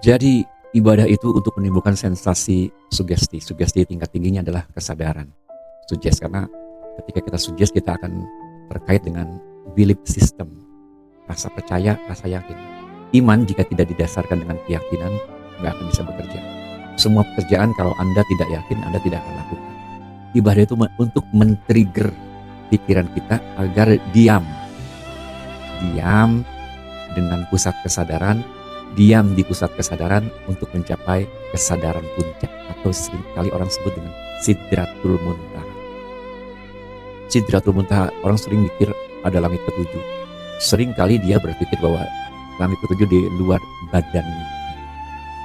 Jadi ibadah itu untuk menimbulkan sensasi sugesti. Sugesti tingkat tingginya adalah kesadaran. Suggest, karena ketika kita suggest kita akan terkait dengan belief system. Rasa percaya, rasa yakin. Iman jika tidak didasarkan dengan keyakinan nggak akan bisa bekerja. Semua pekerjaan kalau Anda tidak yakin, Anda tidak akan lakukan. Ibadah itu untuk men-trigger pikiran kita agar diam dengan pusat kesadaran, diam di pusat kesadaran untuk mencapai kesadaran puncak, atau seringkali orang sebut dengan Sidratul Muntaha. Sidratul Muntaha, orang sering mikir ada langit ketujuh. Seringkali dia berpikir bahwa langit ketujuh di luar badan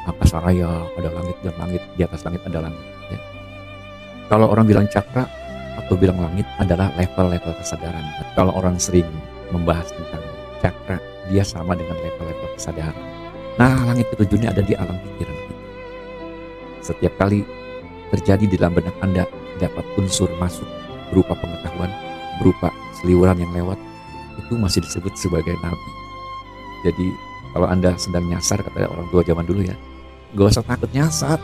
angkasa raya, ada langit dan langit, di atas langit ada langit. Ya. Kalau orang bilang cakra atau bilang langit adalah level-level kesadaran. Kalau orang sering membahas tentang cakra, dia sama dengan level-level kesadaran. Nah, langit ketujuh ini ada di alam pikiran kita. Setiap kali terjadi di dalam benak Anda dapat unsur masuk berupa pengetahuan, berupa seliweran yang lewat, itu masih disebut sebagai nabi. Jadi kalau Anda sedang nyasar, kata orang tua zaman dulu ya, gak usah takut nyasar.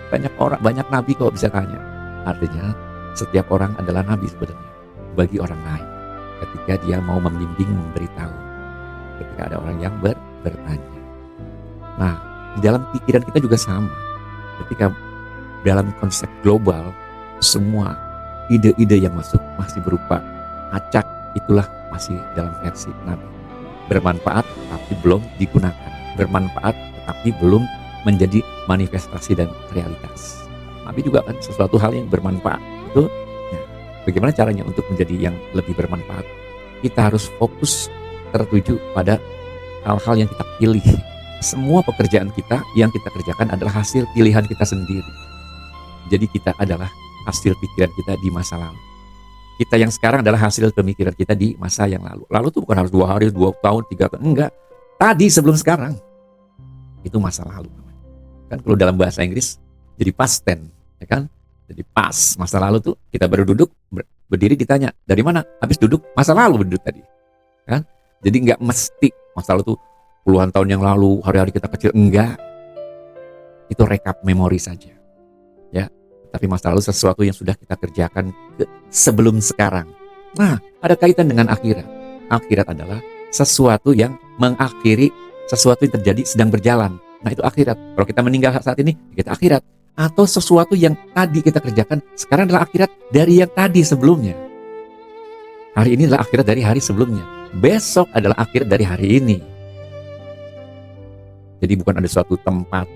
Banyak nabi kok bisa tanya. Artinya setiap orang adalah nabi sebenarnya bagi orang lain. Ketika dia mau membimbing, memberitahu. Ketika ada orang yang bertanya. Nah, di dalam pikiran kita juga sama. Ketika dalam konsep global, semua ide-ide yang masuk masih berupa acak, itulah masih dalam versi nabi. Bermanfaat tapi belum digunakan. Bermanfaat tapi belum menjadi manifestasi dan realitas. Nabi juga kan sesuatu hal yang bermanfaat. Itu ya, bagaimana caranya untuk menjadi yang lebih bermanfaat? Kita harus fokus tertuju pada hal-hal yang kita pilih. Semua pekerjaan kita yang kita kerjakan adalah hasil pilihan kita sendiri. Jadi kita adalah hasil pikiran kita di masa lalu. Kita yang sekarang adalah hasil pemikiran kita di masa yang lalu. Lalu itu bukan harus 2 hari, 2 tahun, 3 tahun. Enggak. Tadi sebelum sekarang. Itu masa lalu. Kan kalau dalam bahasa Inggris jadi past tense, ya kan? Jadi pas, masa lalu tuh kita baru duduk, berdiri ditanya, dari mana? Habis duduk, masa lalu berduduk tadi. Kan? Jadi nggak mesti masa lalu tuh puluhan tahun yang lalu, hari-hari kita kecil, enggak. Itu rekap memori saja. Ya. Tapi masa lalu sesuatu yang sudah kita kerjakan sebelum sekarang. Nah, ada kaitan dengan akhirat. Akhirat adalah sesuatu yang mengakhiri sesuatu yang terjadi sedang berjalan. Nah, itu akhirat. Kalau kita meninggal saat ini, kita akhirat. Atau sesuatu yang tadi kita kerjakan, sekarang adalah akhirat dari yang tadi sebelumnya. Hari ini adalah akhirat dari hari sebelumnya. Besok adalah akhirat dari hari ini. Jadi bukan ada suatu tempat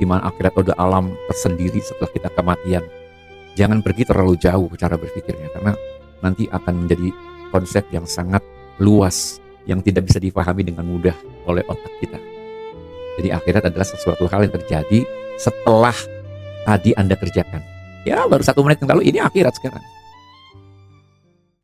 di mana akhirat ada alam tersendiri setelah kita kematian. Jangan pergi terlalu jauh cara berpikirnya, karena nanti akan menjadi konsep yang sangat luas yang tidak bisa dipahami dengan mudah oleh otak kita. Jadi akhirat adalah sesuatu hal yang terjadi setelah tadi Anda kerjakan. Ya baru 1 menit yang lalu, ini akhirat sekarang.